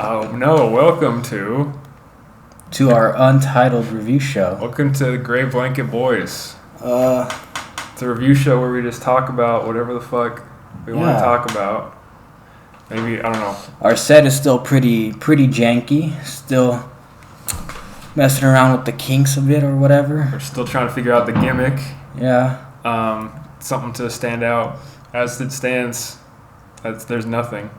Oh no! To our untitled review show. Welcome to Gray Blanket Boys. Uh, It's a review show where we just talk about whatever the fuck we want to talk about. Maybe, I don't know. Our set is still pretty janky. Still messing around with the kinks a bit or whatever. We're still trying to figure out the gimmick. Yeah. Something to stand out. As it stands, there's nothing.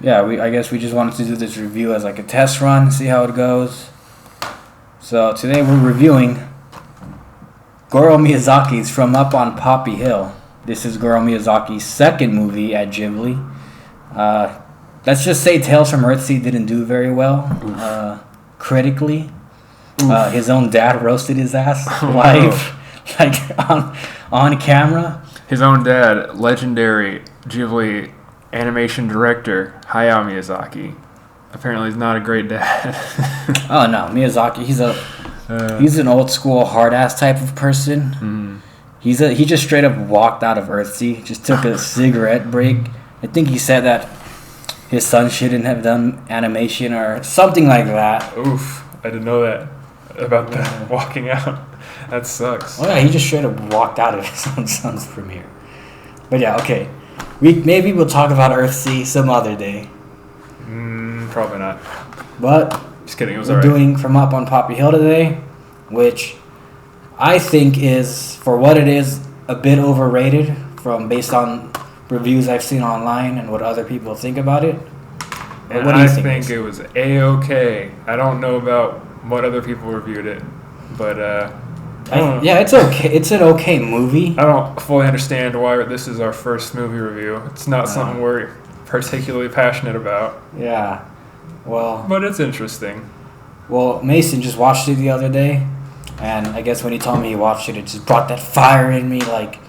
Yeah, I guess we just wanted to do this review as like a test run, see how it goes. So today we're reviewing Goro Miyazaki's From Up on Poppy Hill. This is Goro Miyazaki's second movie at Ghibli. Let's just say Tales from Earthsea didn't do very well critically. His own dad roasted his ass live, like on camera. His own dad, legendary Ghibli animation director Hayao Miyazaki. Apparently, he's not a great dad. Oh no, Miyazaki. He's an old school hard ass type of person. He just straight up walked out of Earthsea. Just took a cigarette break. I think he said that his son shouldn't have done animation or something like that. Oof! I didn't know that about that walking out. That sucks. Oh yeah, he just straight up walked out of his own son's premiere. But yeah, okay. Maybe we'll talk about Earthsea some other day. Probably not. But just kidding. It was we're alright. doing From Up on Poppy Hill today, which I think is, for what it is, a bit overrated based on reviews I've seen online and what other people think about it. And what do you I think it it was A-okay. I don't know about what other people reviewed it, but yeah, it's okay. It's an okay movie. I don't fully understand why this is our first movie review. It's not something we're particularly passionate about. Yeah, well, but it's interesting. Well, Mason just watched it the other day, and I guess when he told me he watched it, it just brought that fire in me. Like,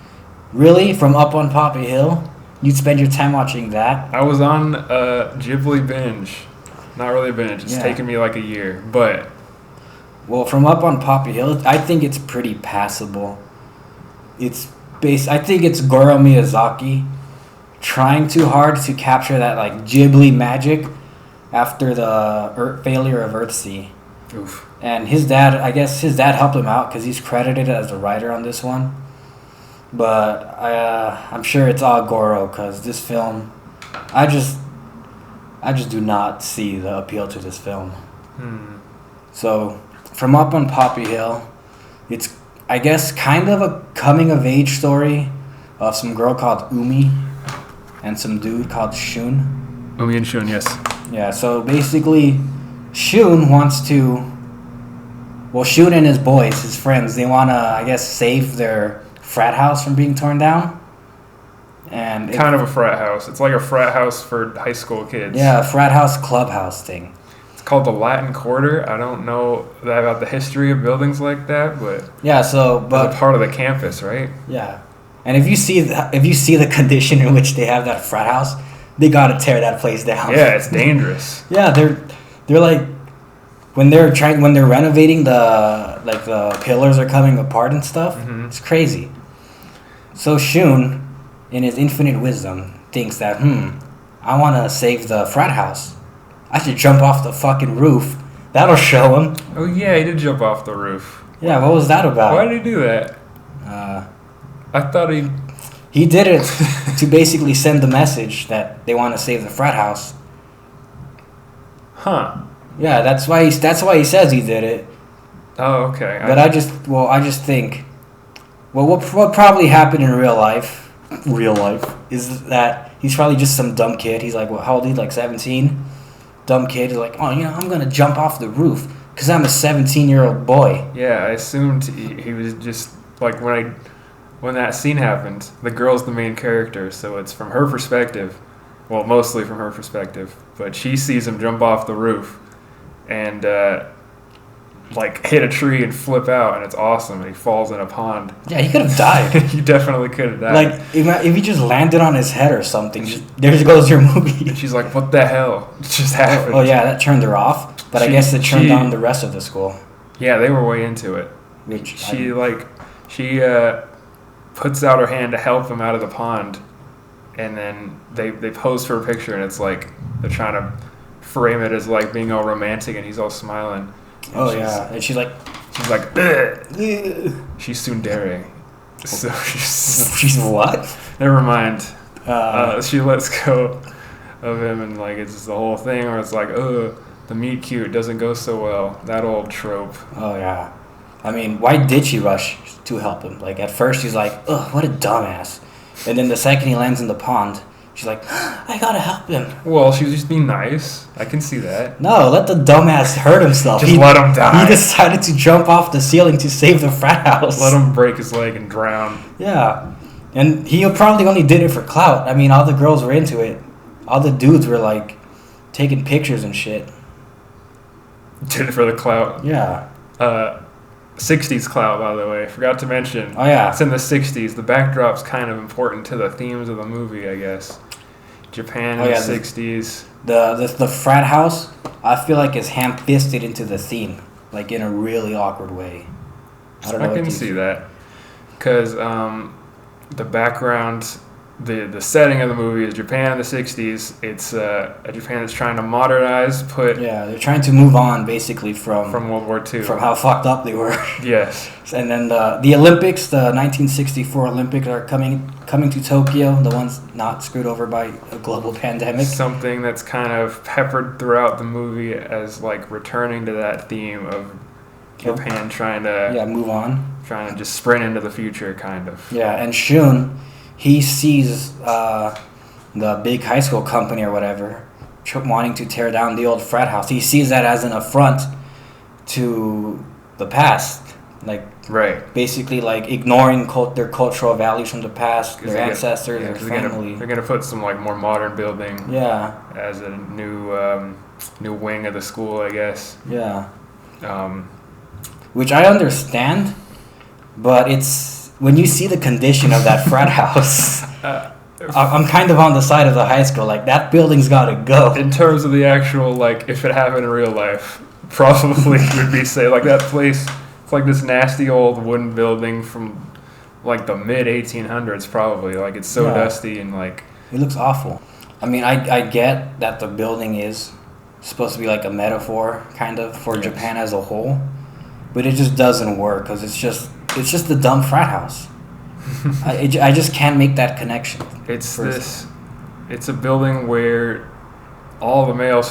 really? From Up on Poppy Hill? You'd spend your time watching that? I was on a Ghibli binge. Not really a binge. It's taken me like a year, but... Well, From Up on Poppy Hill, I think it's pretty passable. I think it's Goro Miyazaki trying too hard to capture that like Ghibli magic after the failure of Earthsea. Oof. And his dad helped him out because he's credited as the writer on this one. But I'm sure it's all Goro because this film, I just do not see the appeal to this film. So, From Up on Poppy Hill, it's, I guess, kind of a coming-of-age story of some girl called Umi and some dude called Shun. Umi and Shun, yes. Yeah, so basically, Shun and his boys, his friends, they want to, I guess, save their frat house from being torn down. And kind of a frat house. It's like a frat house for high school kids. Yeah, a frat house clubhouse thing. It's called the Latin Quarter. I don't know that about the history of buildings like that, but it's a part of the campus, right? Yeah, and if you see the condition in which they have that frat house, they gotta tear that place down. Yeah, it's dangerous. Yeah, they're like when they're renovating the pillars are coming apart and stuff. It's crazy. So Shun, in his infinite wisdom, thinks that I want to save the frat house. I should jump off the fucking roof. That'll show him. Oh yeah, he did jump off the roof. Yeah, what was that about? Why did he do that? I thought he did it to basically send the message that they want to save the frat house. Huh. Yeah, that's why he says he did it. Oh, okay. But I just think, what probably happened in real life is that he's probably just some dumb kid. He's like, how old is he? Like 17? Dumb kid is like, I'm gonna jump off the roof because I'm a 17-year-old boy. Yeah, I assumed he was just like when that scene happened. The girl's the main character, so it's from her perspective. Well, mostly from her perspective, but she sees him jump off the roof and hit a tree and flip out, and it's awesome. And he falls in a pond. Yeah, he could have died. He definitely could have died. Like if he just landed on his head or something, there goes your movie. And she's like, "What the hell just happened?" Oh yeah, that turned her off. But I guess it turned on the rest of the school. Yeah, they were way into it. She puts out her hand to help him out of the pond, and then they pose for a picture, and it's like they're trying to frame it as like being all romantic, and he's all smiling. And Oh yeah, and she's like, she's tsundere. So she's what? Never mind. She lets go of him, and like it's just the whole thing where it's like, the meet cute doesn't go so well. That old trope. Oh yeah. I mean, why did she rush to help him? Like at first she's like, ugh, what a dumbass. And then the second he lands in the pond, she's like, I gotta help him. Well, she was just being nice. I can see that. No, let the dumbass hurt himself. Just let him die. He decided to jump off the ceiling to save the frat house. Let him break his leg and drown. Yeah. And he probably only did it for clout. I mean, all the girls were into it. All the dudes were like taking pictures and shit. Did it for the clout. Yeah. 60s clout, by the way. Forgot to mention. Oh, yeah. It's in the 60s. The backdrop's kind of important to the themes of the movie, I guess. Japan in the 60s. The frat house, I feel like is ham-fisted into the theme, like in a really awkward way. I don't know. I can see that. Because the background, the setting of the movie is Japan in the 60s. It's a Japan that's trying to modernize, Yeah, they're trying to move on, basically, from World War II. From how fucked up they were. Yes. And then the Olympics, the 1964 Olympics are coming to Tokyo, the ones not screwed over by a global pandemic. Something that's kind of peppered throughout the movie as like returning to that theme of Japan trying to move on. Trying to just sprint into the future, kind of. Yeah, and Shun, he sees the big high school company or whatever wanting to tear down the old frat house. He sees that as an affront to the past. Like, right. Basically, like, ignoring their cultural values from the past, their ancestors, their family. They're gonna put some, like, more modern building as a new wing of the school, I guess. Yeah. Which I understand, but it's... When you see the condition of that frat house... I'm kind of on the side of the high school. Like, that building's gotta go. In terms of the actual, like, if it happened in real life, probably would be say, like, that place, it's like this nasty old wooden building from, like, the mid-1800s, probably. Like, it's so dusty and, like... It looks awful. I mean, I get that the building is supposed to be, like, a metaphor, kind of, for Japan as a whole. But it just doesn't work, because it's just the dumb frat house. I just can't make that connection. It's a building where all the male,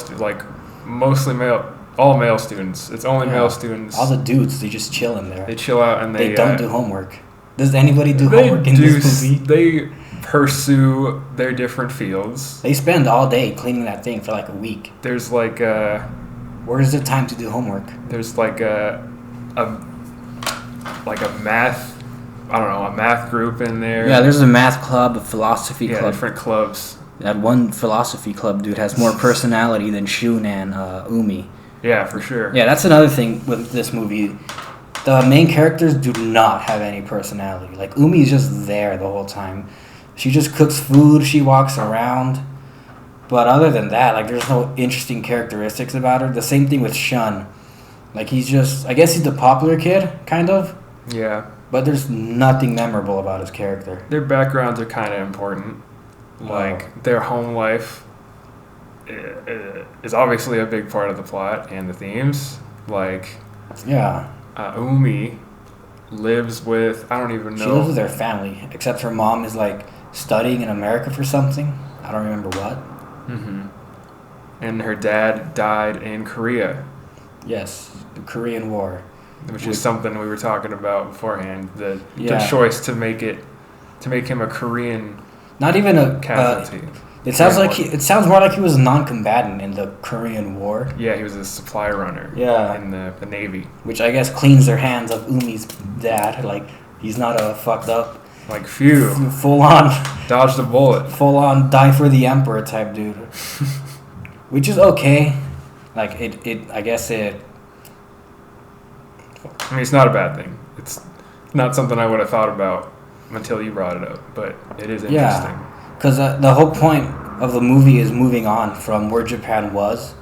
all male students. It's only male students. All the dudes, they just chill in there. They chill out and they don't do homework. Does anybody do homework in this movie? They pursue their different fields. They spend all day cleaning that thing for like a week. There's like where's the time to do homework? There's like a math. I don't know, a math group in there. Yeah, there's a math club, a philosophy club. Yeah, different clubs. That one philosophy club dude has more personality than Shun and Umi. Yeah, for sure. Yeah, that's another thing with this movie. The main characters do not have any personality. Like, Umi's just there the whole time. She just cooks food, she walks around. But other than that, like, there's no interesting characteristics about her. The same thing with Shun. Like, he's just... I guess he's the popular kid, kind of. Yeah. But there's nothing memorable about his character. Their backgrounds are kind of important. Like, their home life is obviously a big part of the plot and the themes. Like, Umi lives with, I don't even know. She lives with her family, except her mom is, like, studying in America for something. I don't remember what. Mm-hmm. And her dad died in Korea. Yes, the Korean War. Which is something we were talking about beforehand. The choice to make him a Korean, not even a casualty. It sounds more like he was a non-combatant in the Korean War. Yeah, he was a supply runner. Yeah. In the Navy. Which I guess cleans their hands of Umi's dad. Like, he's not a fucked up. Like, phew. Full on. Dodged a bullet. Full on die for the emperor type dude. Which is okay. Like, I guess it. I mean, it's not a bad thing. It's not something I would have thought about until you brought it up, but it is interesting. Yeah, because the whole point of the movie is moving on from where Japan was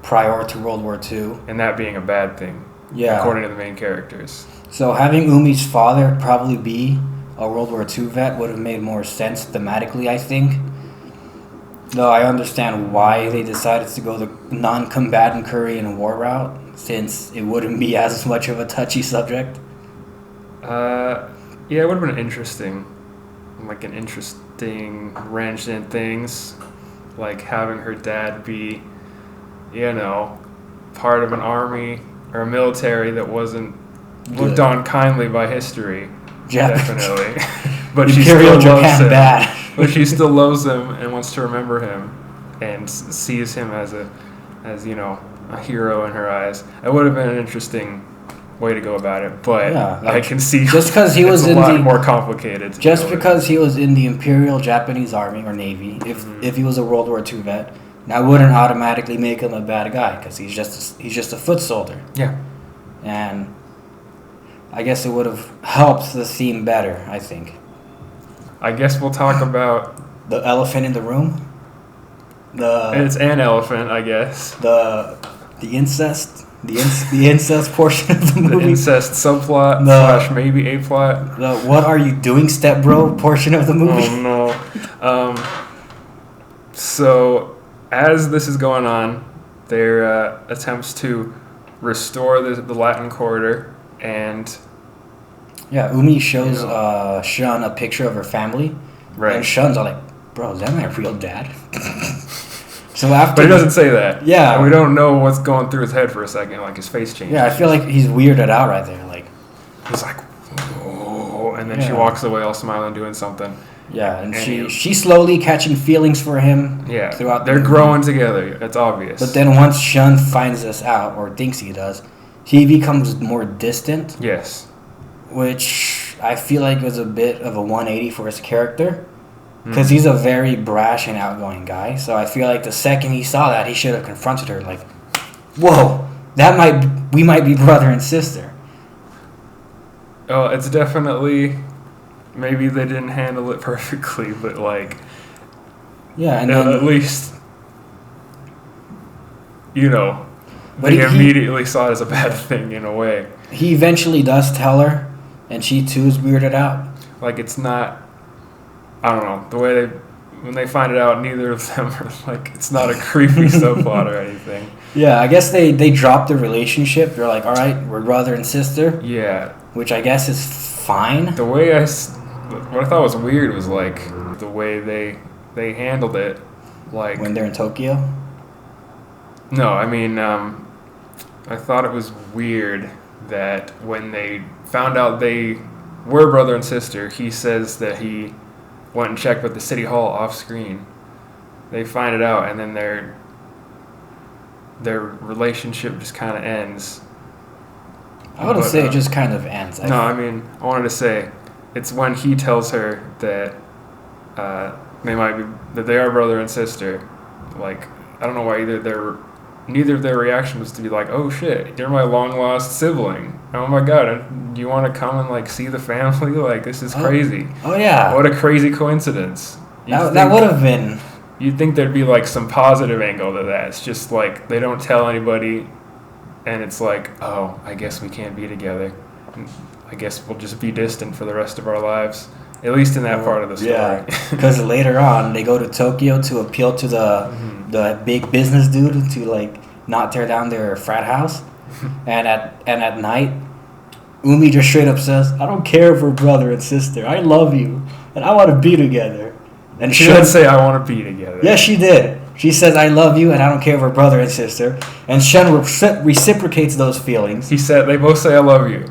prior to World War II. And that being a bad thing, according to the main characters. So having Umi's father probably be a World War II vet would have made more sense thematically, I think. Though I understand why they decided to go the non-combatant Korean War route, since it wouldn't be as much of a touchy subject. Yeah, it would have been interesting. Like an interesting wrench in things. Like having her dad be, part of an army or a military that wasn't looked on kindly by history. Definitely. But she still loves him. Bad. But she still loves him and wants to remember him and sees him as a hero in her eyes. It would have been an interesting way to go about it, but I can see just because he was a lot more complicated. Just because he was in the Imperial Japanese Army or Navy, if he was a World War II vet, I wouldn't automatically make him a bad guy because he's just a foot soldier. Yeah, and I guess it would have helped the theme better. I think. I guess we'll talk about the elephant in the room. It's an elephant, I guess. The incest. The incest portion of the movie. The incest subplot slash maybe a plot. The what are you doing, stepbro portion of the movie. Oh no. So as this is going on, their attempts to restore the Latin Quarter and. Yeah, Umi shows Shun a picture of her family, right? And Shun's all like, "Bro, is that my real dad?" But he doesn't say that. Yeah, and we don't know what's going through his head for a second. Like his face changes. Yeah, I feel like he's weirded out right there. Like he's like, "Oh," and then she walks away, all smiling, doing something. Yeah, and she's slowly catching feelings for him. Yeah, throughout. They're growing together. It's obvious. But then once Shun finds this out, or thinks he does, he becomes more distant. Yes. Which I feel like was a bit of a 180 for his character. Because he's a very brash and outgoing guy. So I feel like the second he saw that, he should have confronted her like, whoa, we might be brother and sister. Oh, it's definitely, maybe they didn't handle it perfectly, but like, yeah, and then, at least, they immediately saw it as a bad thing in a way. He eventually does tell her, and she too is weirded out. Like, it's not, I don't know, the way when they find it out, neither of them are like, it's not a creepy subplot or anything. Yeah, I guess they dropped the relationship. They're like, all right, we're brother and sister. Yeah. Which I guess is fine. The way what I thought was weird was like the way they handled it. Like when they're in Tokyo? No, I mean, I thought it was weird that when they found out they were brother and sister, he says that he went and checked with the city hall off screen. They find it out, and then their relationship just kind of ends. I wouldn't say it just kind of ends. I wanted to say it's when he tells her that they are brother and sister. Like, I don't know why neither of their reaction was to be like, oh shit, you're my long lost sibling. Oh my god, do you want to come and like see the family? Like, this is crazy. Oh yeah. What a crazy coincidence. That would have been. You'd think there'd be like some positive angle to that. It's just like they don't tell anybody, and it's like, oh, I guess we can't be together. I guess we'll just be distant for the rest of our lives. At least in that part of the story. Yeah, because later on they go to Tokyo to appeal to the big business dude to like not tear down their frat house, and at night, Umi just straight up says, "I don't care if we're brother and sister. I love you, and I want to be together." And she didn't say, "I want to be together." Yes, she did. She says, "I love you, and I don't care if we're brother and sister." And Shun reciprocates those feelings. They both say, "I love you,"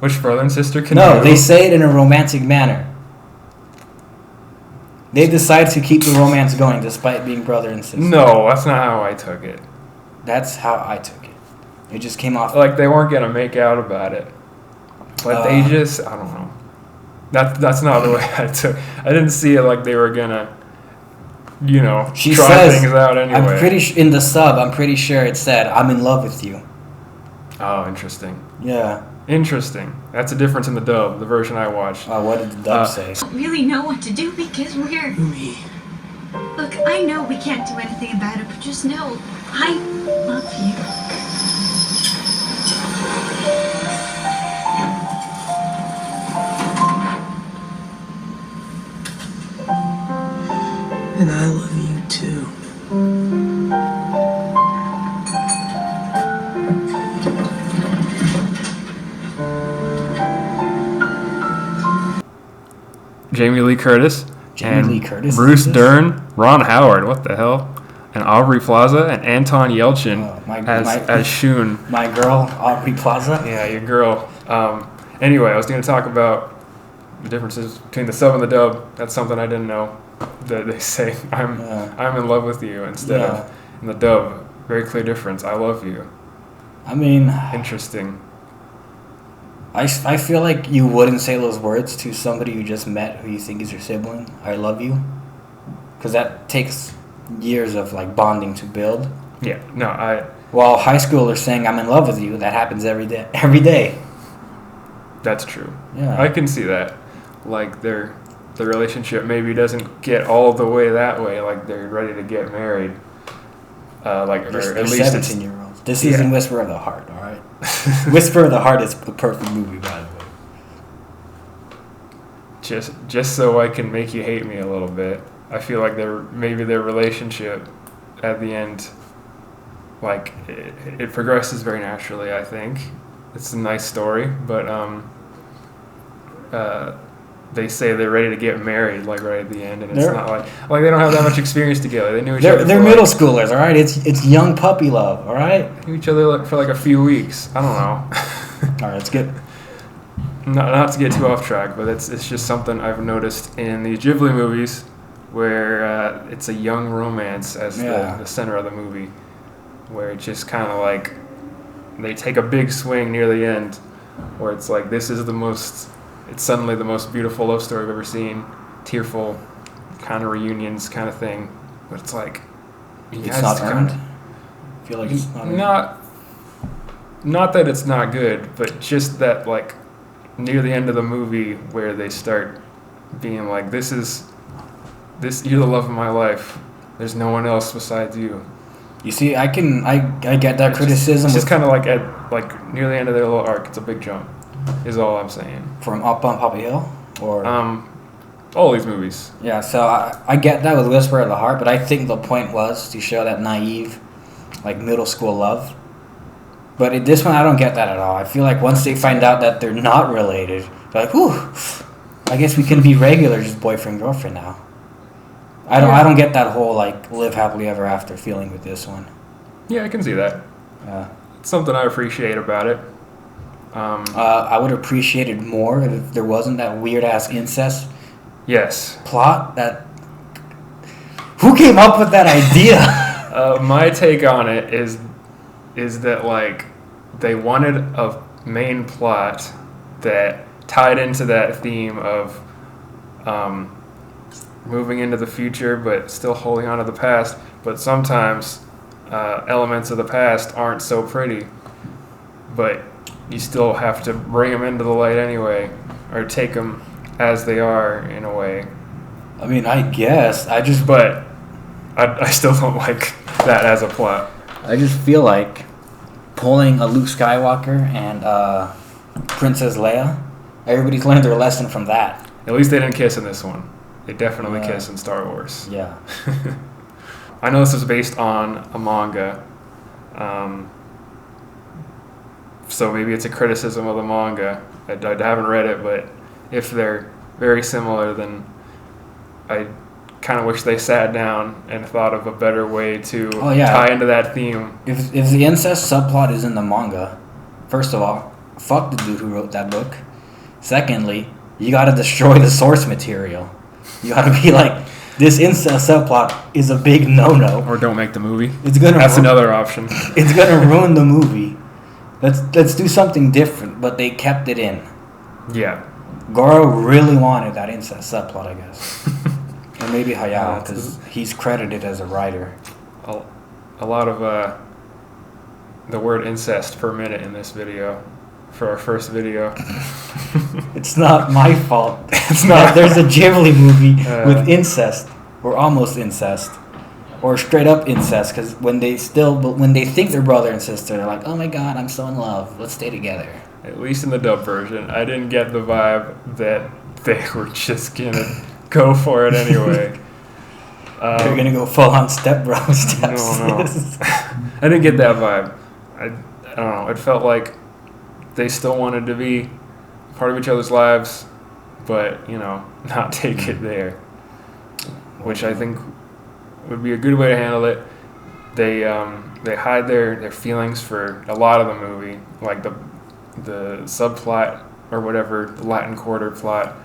which brother and sister can do. No, they say it in a romantic manner. They decide to keep the romance going despite being brother and sister. No, that's not how I took it. That's how I took it. It just came off like they weren't gonna make out about it, but they just, I don't know. That's not the way I took. I didn't see it like they were gonna, she try says, things out anyway. I'm pretty in the sub. I'm pretty sure it said, "I'm in love with you." Oh, interesting. Yeah. Interesting. That's a difference in the dub, the version I watched. What did the dub say? I don't really know what to do because we're... Umi. Look, I know we can't do anything about it, but just know, I love you. And I love you too. Jamie Lee Curtis. Jamie Lee Curtis. Bruce Dern, Ron Howard. What the hell? And Aubrey Plaza and Anton Yelchin as Shun. My girl, Aubrey Plaza. Yeah, your girl. Anyway, I was going to talk about the differences between the sub and the dub. That's something I didn't know. That they say I'm in love with you instead of in the dub. Very clear difference. I love you. I mean, interesting. I feel like you wouldn't say those words to somebody you just met who you think is your sibling. I love you, because that takes years of like bonding to build. Yeah. No, While high schoolers saying I'm in love with you, that happens every day. Every day. That's true. Yeah. I can see that. Like the relationship maybe doesn't get all the way that way. Like they're ready to get married. Or at least 17-year-olds. This isn't Whisper of the Heart, all right? Whisper of the Heart is the perfect movie, by the way. Just so I can make you hate me a little bit. I feel like their relationship at the end, like it progresses very naturally. I think it's a nice story, but they say they're ready to get married like right at the end, and it's not like they don't have that much experience together. They knew each other. They're middle schoolers, all right. It's young puppy love, all right. Knew each other for like a few weeks. I don't know. All right, let's get. Not to get too off track, but it's just something I've noticed in these Ghibli movies, where it's a young romance as the center of the movie, where it's just kind of like they take a big swing near the end, where it's like it's suddenly the most beautiful love story I've ever seen, tearful, kind of reunions kind of thing, but it's like it's not earned. I feel like it's not that it's not good, but just that like near the end of the movie where they start being like, you're the love of my life. There's no one else besides you. You see, I get that criticism. It's just kind of like near the end of their little arc. It's a big jump, is all I'm saying. From Up on Poppy Hill, or all these movies. Yeah, so I get that with Whisper of the Heart, but I think the point was to show that naive, like middle school love. But this one, I don't get that at all. I feel like once they find out that they're not related, they're like, whew, I guess we can be regular, just boyfriend girlfriend now. I don't get that whole like live happily ever after feeling with this one. Yeah, I can see that. Yeah, it's something I appreciate about it. I would appreciate it more if there wasn't that weird ass incest. Yes. Plot that. Who came up with that idea? My take on it is that like they wanted a main plot that tied into that theme of moving into the future but still holding on to the past, but sometimes elements of the past aren't so pretty, but you still have to bring them into the light anyway, or take them as they are in a way. I mean, I guess but I still don't like that as a plot. I just feel like pulling a Luke Skywalker and Princess Leia, everybody's learned their lesson from that. At least they didn't kiss in this one. They definitely kiss in Star Wars. Yeah. I know this is based on a manga, so maybe it's a criticism of the manga. I haven't read it, but if they're very similar, then I kind of wish they sat down and thought of a better way to tie into that theme. If the incest subplot is in the manga, first of all, fuck the dude who wrote that book. Secondly, you gotta destroy the source material. You gotta be like, this incest subplot is a big no-no. Or don't make the movie. That's another option. It's gonna ruin the movie. Let's do something different, but they kept it in. Yeah. Goro really wanted that incest subplot, I guess. Or maybe Hayao, because he's credited as a writer. A lot of the word incest per minute in this video for our first video. It's not my fault. It's not. There's a Ghibli movie with incest, or almost incest, or straight up incest, because when they think they're brother and sister, they're like, oh my god, I'm so in love, let's stay together. At least in the dub version, I didn't get the vibe that they were just gonna go for it anyway. They're gonna go full on stepbro steps. No. I didn't get that vibe. I don't know. It felt like they still wanted to be part of each other's lives, but not take it there, which I think would be a good way to handle it. They hide their feelings for a lot of the movie, like the subplot or whatever, the Latin Quarter plot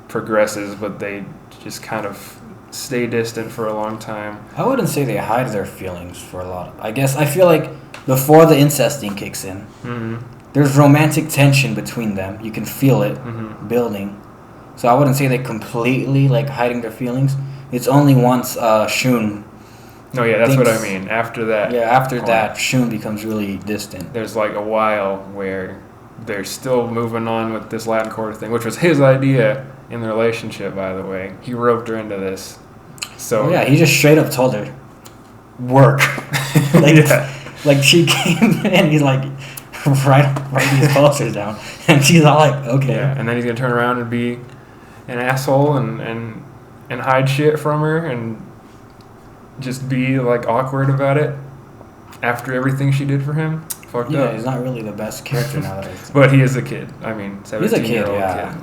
progresses, but they just kind of stay distant for a long time. I wouldn't say they hide their feelings for a lot. I guess I feel like before the incest thing kicks in, there's romantic tension between them. You can feel it building. So I wouldn't say they completely like hiding their feelings. It's only once Shun. No, yeah, that's what I mean. After that. Yeah, after that, Shun becomes really distant. There's like a while where they're still moving on with this Latin Quarter thing, which was his idea in the relationship, by the way. He roped her into this. So yeah, he just straight up told her, work. Like she came in, he's like, write these posters down, and she's all like, okay. Yeah, and then he's gonna turn around and be an asshole and hide shit from her and just be like awkward about it after everything she did for him. Fucked up. Yeah, he's not really the best character now that I think. But he is a kid. I mean, he's a kid, 17-year-old yeah. kid.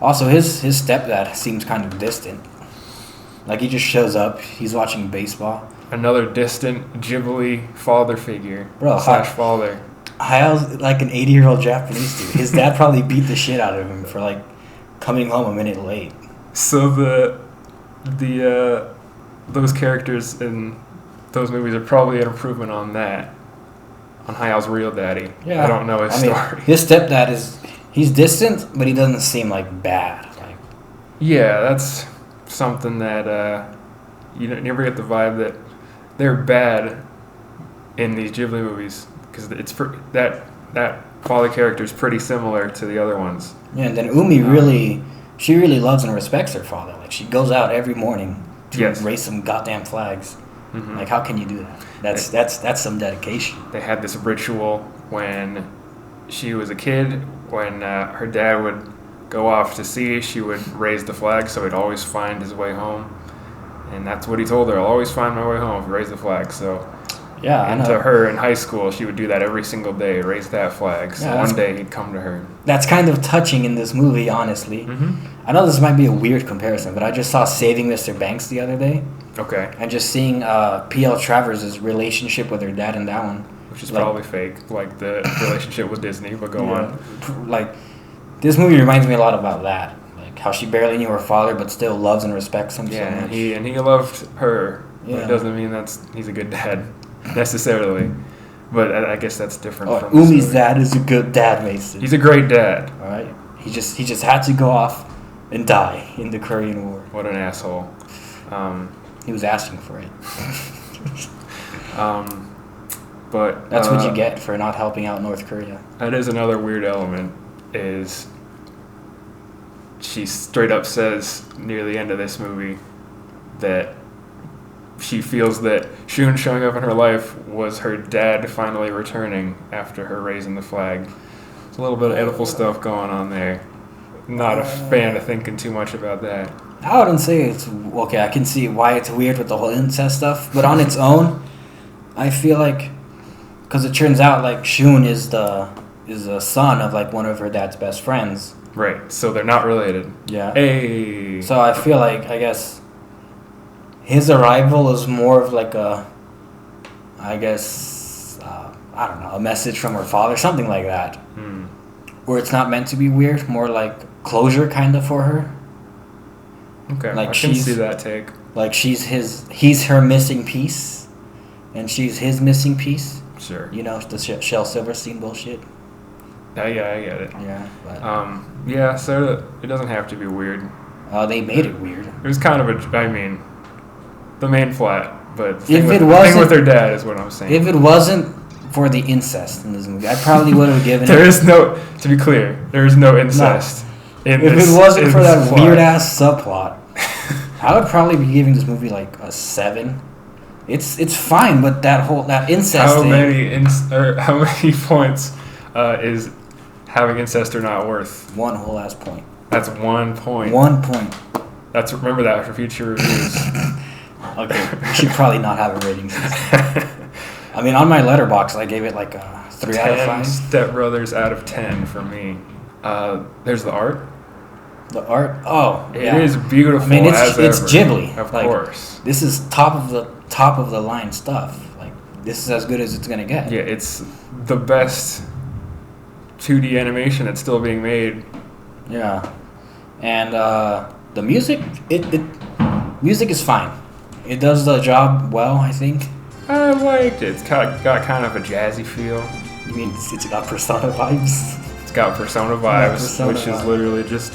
Also, his stepdad seems kind of distant. Like he just shows up. He's watching baseball. Another distant Ghibli father figure. Bro, father. Hayao's like an 80-year-old Japanese dude. His dad probably beat the shit out of him for like coming home a minute late. So those characters in those movies are probably an improvement on that. On Hayao's real daddy. Yeah. I don't know his story. His stepdad he's distant, but he doesn't seem like bad. Like, yeah, that's something that you never get the vibe that they're bad in these Ghibli movies, because it's that father character is pretty similar to the other ones. Yeah, and then Umi really loves and respects her father. Like she goes out every morning to raise some goddamn flags. Mm-hmm. Like how can you do that? That's some dedication. They had this ritual when she was a kid. When her dad would go off to sea, she would raise the flag so he'd always find his way home. And that's what he told her. I'll always find my way home if you raise the flag. So yeah, into her in high school, she would do that every single day, raise that flag. So one day he'd come to her. That's kind of touching in this movie, honestly. Mm-hmm. I know this might be a weird comparison, but I just saw Saving Mr. Banks the other day. Okay. And just seeing P.L. Travers' relationship with her dad in that one. Which is probably fake, like the relationship with Disney, but go on. Like, this movie reminds me a lot about that. Like, how she barely knew her father, but still loves and respects him so much. And he loved her. Yeah. But it doesn't mean he's a good dad, necessarily. But I guess that's different from Umi's dad is a good dad, Mason. He's a great dad. All right? He just had to go off and die in the Korean War. What an asshole. He was asking for it. But that's what you get for not helping out North Korea. That is another weird element, is she straight up says near the end of this movie that she feels that Shun showing up in her life was her dad finally returning after her raising the flag. There's a little bit of Oedipal stuff going on there. Not a fan of thinking too much about that. I wouldn't say it's okay. I can see why it's weird with the whole incest stuff, but on its own, I feel like, because it turns out like Shun is the son of like one of her dad's best friends. Right. So they're not related. Yeah. Hey. So I feel like, I guess his arrival is more of like a message from her father, something like that. Where it's not meant to be weird, more like closure kind of for her. Okay, like I can see that take. Like he's her missing piece, and she's his missing piece. Sure. You know, the Shel Silverstein bullshit. Yeah, I get it. Yeah. But, yeah, so it doesn't have to be weird. They made it weird. It was kind of the main plot, but the thing with her dad is what I'm saying. If it wasn't for the incest in this movie, I probably would have given to be clear, there is no incest. If it wasn't for that weird ass subplot, I would probably be giving this movie like a 7. It's fine, but that incest thing. How many points is having incest or not worth? 1 whole ass point. That's 1 point. 1 point. Remember that for future reviews. Okay, we should probably not have a rating system. I mean, on my letterbox, I gave it like a 3 out of 5. Step Brothers out of 10 for me. There's the art. The art, oh, It is beautiful. I mean, it's as it's ever, Ghibli, of like, course. This is top of the line stuff. Like, this is as good as it's gonna get. Yeah, it's the best 2D animation that's still being made. Yeah, and the music, music is fine. It does the job well, I think. I liked it. It's got kind of a jazzy feel. You mean it's got Persona vibes? It's got Persona vibes, Persona which is vibes. literally just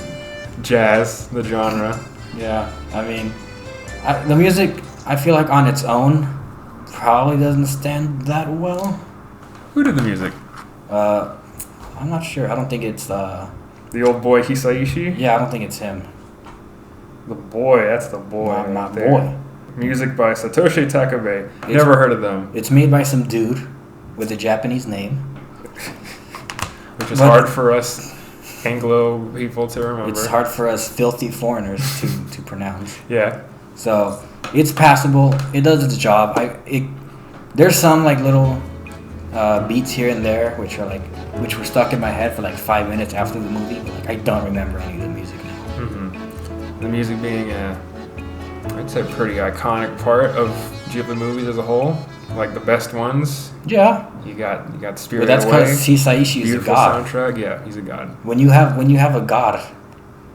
jazz, the genre. Yeah, I mean, the music, I feel like on its own, probably doesn't stand that well. Who did the music? I'm not sure. I don't think it's The old boy Hisaishi? yeah, I don't think it's him. The boy, that's the boy. Not right my there. boy. Music by Satoshi Takabe. It's- Never heard of them, It's made by some dude with a Japanese name. which is But- hard for us Anglo people to remember. It's hard for us filthy foreigners to pronounce. Yeah. So it's passable. It does its job. There's some like little beats here and there which were stuck in my head for like 5 minutes after the movie, but like I don't remember any of the music now. Mm-hmm. The music being I'd say pretty iconic part of Ghibli movies as a whole. Like the best ones. Yeah, You got but Spirited that's Away. because Hisaishi is a Beautiful god. soundtrack. Yeah, he's a god. When you have a god,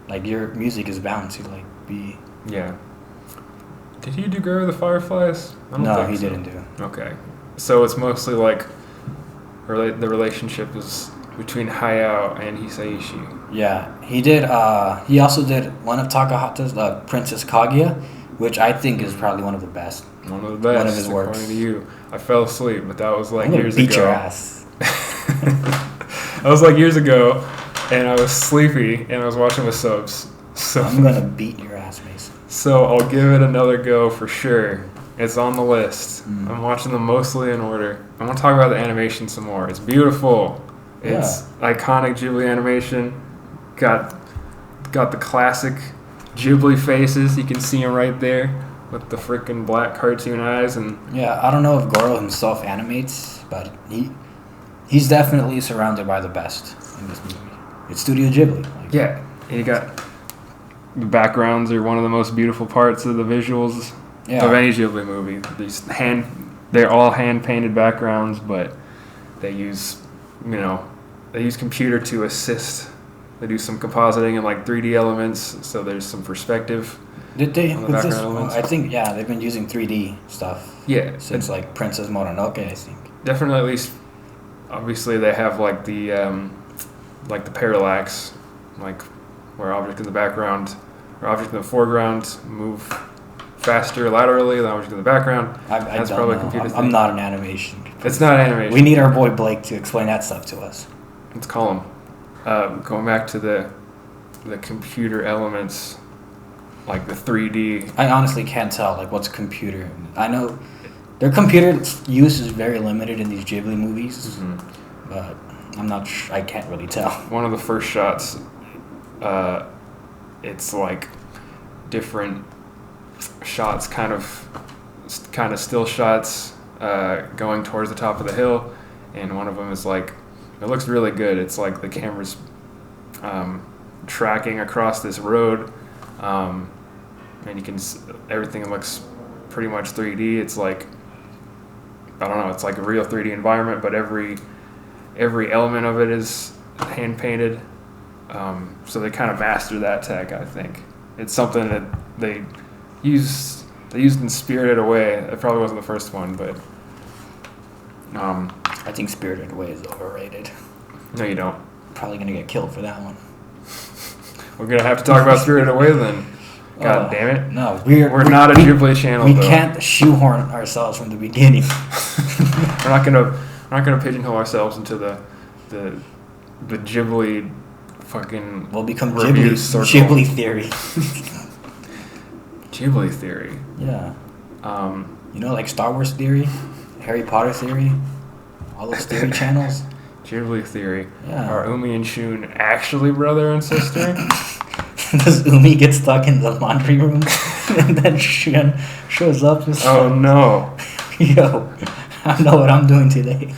like your music is bound to like be. Yeah. Did he do Grave of the Fireflies? I don't No, think he so. didn't do. Okay. So it's mostly like the relationship is between Hayao and Hisaishi. Yeah, he did. He also did one of Takahata's, Princess Kaguya, which I think is probably one of the best. One of the best, One of his works. according to you. I fell asleep, but that was like I'm gonna years beat ago. your ass. That was like years ago, and I was sleepy, and I was watching with subs. So, I'm gonna beat your ass, Mason. so I'll give it another go for sure. It's on the list. Mm. I'm watching them mostly in order. I want to talk about the animation some more. It's beautiful. It's iconic Ghibli animation. Got the classic Ghibli faces. You can see them right there with the freaking black cartoon eyes, and Yeah, I don't know if Goro himself animates, but he's definitely surrounded by the best in this movie. It's Studio Ghibli. Like, yeah, and you got the backgrounds are one of the most beautiful parts of the visuals yeah. of any Ghibli movie. They're all hand painted backgrounds, but they use computer to assist. They do some compositing and like 3D elements, so there's some perspective. Did they? On the With this, background elements. I think they've been using 3D stuff Yeah, since like Princess Mononoke, I think. definitely. At least, obviously, they have like the parallax, like where object in the background or object in the foreground move faster laterally than object in the background. I That's don't probably know. a computer I'm thing. not an animation. It's not animation. We need our boy Blake to explain that stuff to us. Let's call him. Going back to the computer elements, like the 3D. I honestly can't tell like what's computer. I know their computer use is very limited in these Ghibli movies, but I'm not. I can't really tell. One of the first shots, it's like different shots, kind of still shots, going towards the top of the hill, and one of them is like, it looks really good. It's like the camera's tracking across this road, and you can everything looks pretty much 3D. It's like, I don't know, it's like a real 3D environment, but every element of it is hand painted. So they kind of master that tech, I think. It's something that they used in Spirited Away. It probably wasn't the first one, but I think Spirited Away is overrated. no, you don't. Probably gonna get killed for that one. We're gonna have to talk about Spirited Away then. God damn it. No, We're not a Ghibli channel. We though. can't shoehorn ourselves from the beginning. We're not gonna pigeonhole ourselves into the Ghibli fucking We'll become review Ghibli. circle. Ghibli theory. Ghibli theory. Yeah. Um, You know, like Star Wars theory, Harry Potter theory, all those theory channels. Ghibli theory. Yeah. Are Umi and Shun actually brother and sister? Does Umi get stuck in the laundry room and then Shun shows up and Oh no. yo, I know what I'm doing today.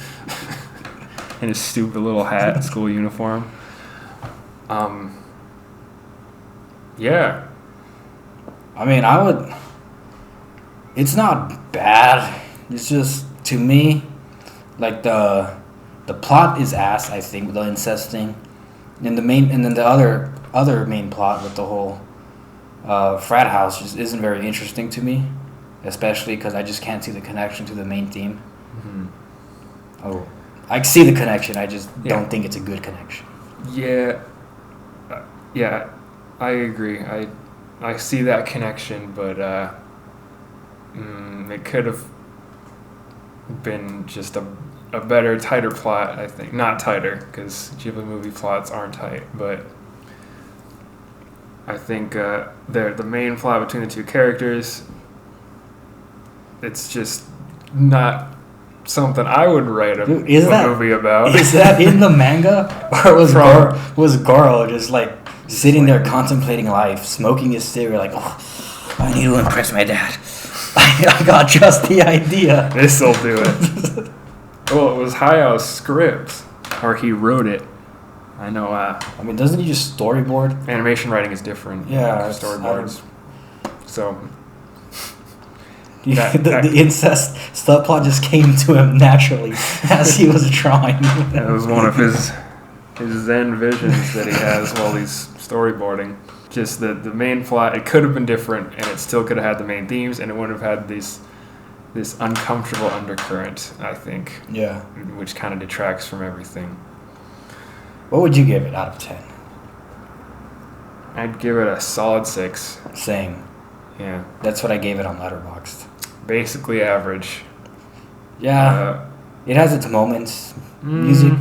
In his stupid little hat, school uniform. Yeah. I mean, it's not bad. It's just, to me, like the plot is ass, I think, with the incest thing. And then the other main plot with the whole frat house just isn't very interesting to me, especially because I just can't see the connection to the main theme. Mm-hmm. Oh, I see the connection. I just Yeah. don't think it's a good connection. Yeah. Yeah, I agree. I see that connection, but it could have been just a better, tighter plot, I think. Not tighter, because Ghibli movie plots aren't tight, but I think the main plot between the two characters, it's just not something I would write a Dude, is that- movie about. Is that in the manga, or was Goro just like sitting there contemplating life, smoking his cigarette, like, oh, I need to impress my dad. I got just the idea. This'll do it. Well, it was Hayao's script, or he wrote it. I know. I mean, doesn't he just storyboard? Animation writing is different. Yeah, than it's- storyboards. So The incest subplot just came to him naturally as he was drawing. that was one of his Zen visions that he has while he's storyboarding. Just the main plot, it could have been different, and it still could have had the main themes, and it wouldn't have had this uncomfortable undercurrent, I think, Yeah. which kind of detracts from everything. What would you give it out of 10? I'd give it a solid 6. Same. Yeah, That's what I gave it on Letterboxd. basically average. Yeah. It has its moments. Music.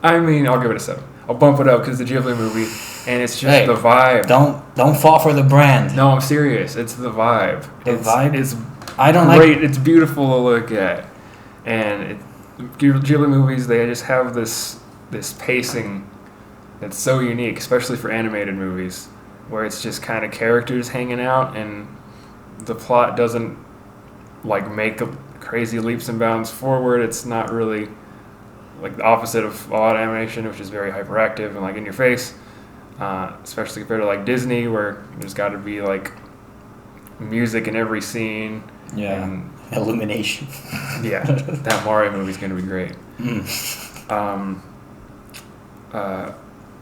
I mean, I'll give it a 7. I'll bump it up because it's a Ghibli movie, and it's just Hey, the vibe. Don't fall for the brand. No, I'm serious. It's the vibe. Vibe? It's I don't great. It's beautiful to look at, and Ghibli movies, they just have this pacing that's so unique, especially for animated movies, where it's just kind of characters hanging out, and the plot doesn't like make crazy leaps and bounds forward. It's not really like the opposite of a lot of animation, which is very hyperactive and like in your face, especially compared to like Disney, where there's got to be like music in every scene. Yeah. And Illumination. yeah, that Mario movie's gonna be great.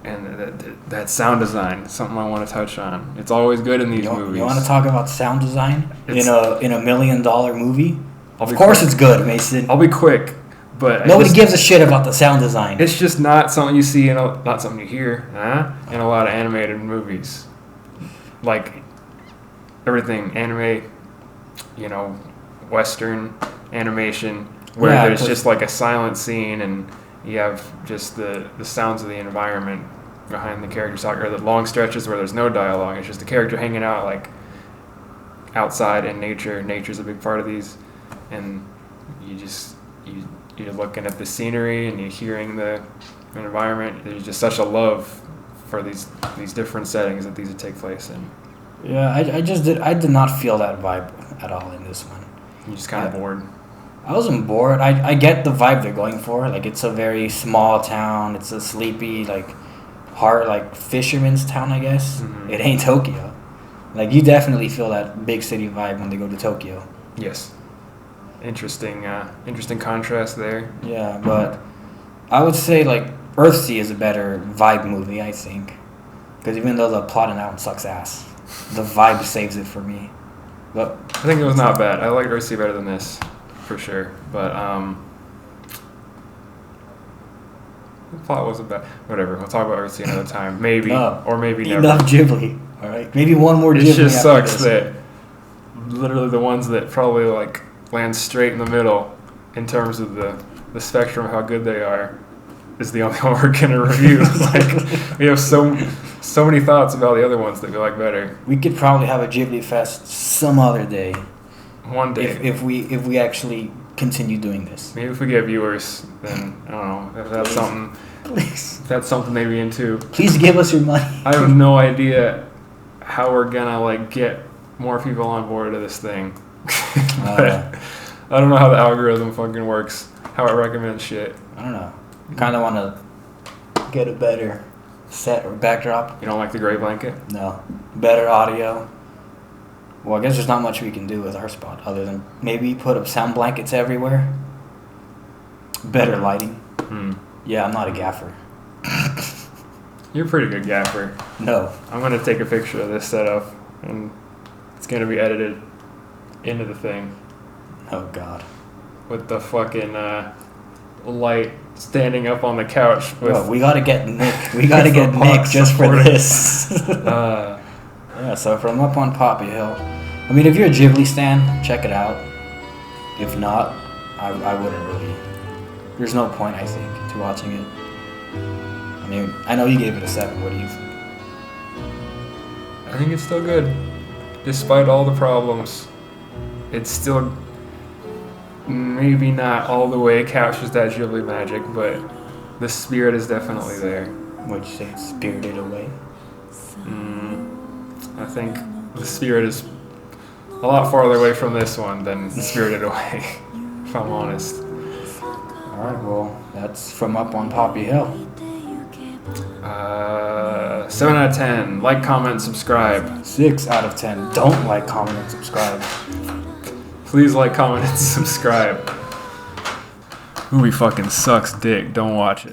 And that sound design, something I want to touch on. It's always good in these movies. You want to talk about sound design in It's- a $1 million movie? I'll Of be course quick. it's good, Mason. I'll be quick, but Nobody gives a shit about the sound design. It's just not something you see not something you hear in a lot of animated movies. Like everything anime, Western animation, where Yeah, there's 'cause- just like a silent scene and you have just the sounds of the environment behind the characters talking, or the long stretches where there's no dialogue. It's just the character hanging out like outside in nature. Nature's a big part of these, and you're looking at the scenery and you're hearing the environment. There's just such a love for these different settings that these would take place in. Yeah, I did not feel that vibe at all in this one. You're just kind of bored. I wasn't bored. I get the vibe they're going for. Like, it's a very small town. It's a sleepy, fisherman's town, I guess. Mhm. It ain't Tokyo. Like, you definitely feel that big city vibe when they go to Tokyo. Yes. Interesting contrast there. Yeah, but I would say, Earthsea is a better vibe movie, I think. Because even though the plot in that one sucks ass, the vibe saves it for me. But I think it was not bad. I liked Earthsea better than this, for sure. But the plot wasn't bad. Whatever. We'll talk about Earthsea another time. Maybe or maybe never. enough Ghibli. All right, maybe one more Ghibli. It just after sucks this. that literally the ones that probably land straight in the middle in terms of the spectrum of how good they are is the only one we're gonna review. We have so many thoughts about the other ones that we like better. We could probably have a Ghibli fest some other day One day. if we actually continue doing this. Maybe if we get viewers, then I don't know if that's something. Please, If that's something they'd be into. please give us your money. I have no idea how we're gonna get more people on board to this thing. But I don't know how the algorithm fucking works. How it recommends shit. I don't know. Kind of want to get it better. set or backdrop. You don't like the gray blanket? No. Better audio. Well, I guess there's not much we can do with our spot other than maybe put up sound blankets everywhere. Better lighting. Yeah, I'm not a gaffer. You're a pretty good gaffer. No. I'm going to take a picture of this setup, and it's going to be edited into the thing Oh, God. with the fucking light standing up on the couch. With Well, we gotta get Nick. We gotta get Nick just for this. Yeah, so from up on Poppy Hill. I mean, if you're a Ghibli stan, check it out. If not, I wouldn't really. There's no point, I think, to watching it. I mean, I know you gave it a 7. What do you think? I think it's still good. Despite all the problems, it's still maybe not all the way captures that Ghibli magic, but the spirit is definitely there. Would you say it's Spirited Away? I think the spirit is a lot farther away from this one than Spirited Away, if I'm honest. Alright, well, that's from up on Poppy Hill. 7 out of 10. Like, comment, subscribe. 6 out of 10. Don't like, comment, and subscribe. Please like, comment, and subscribe. Movie fucking sucks dick. Don't watch it.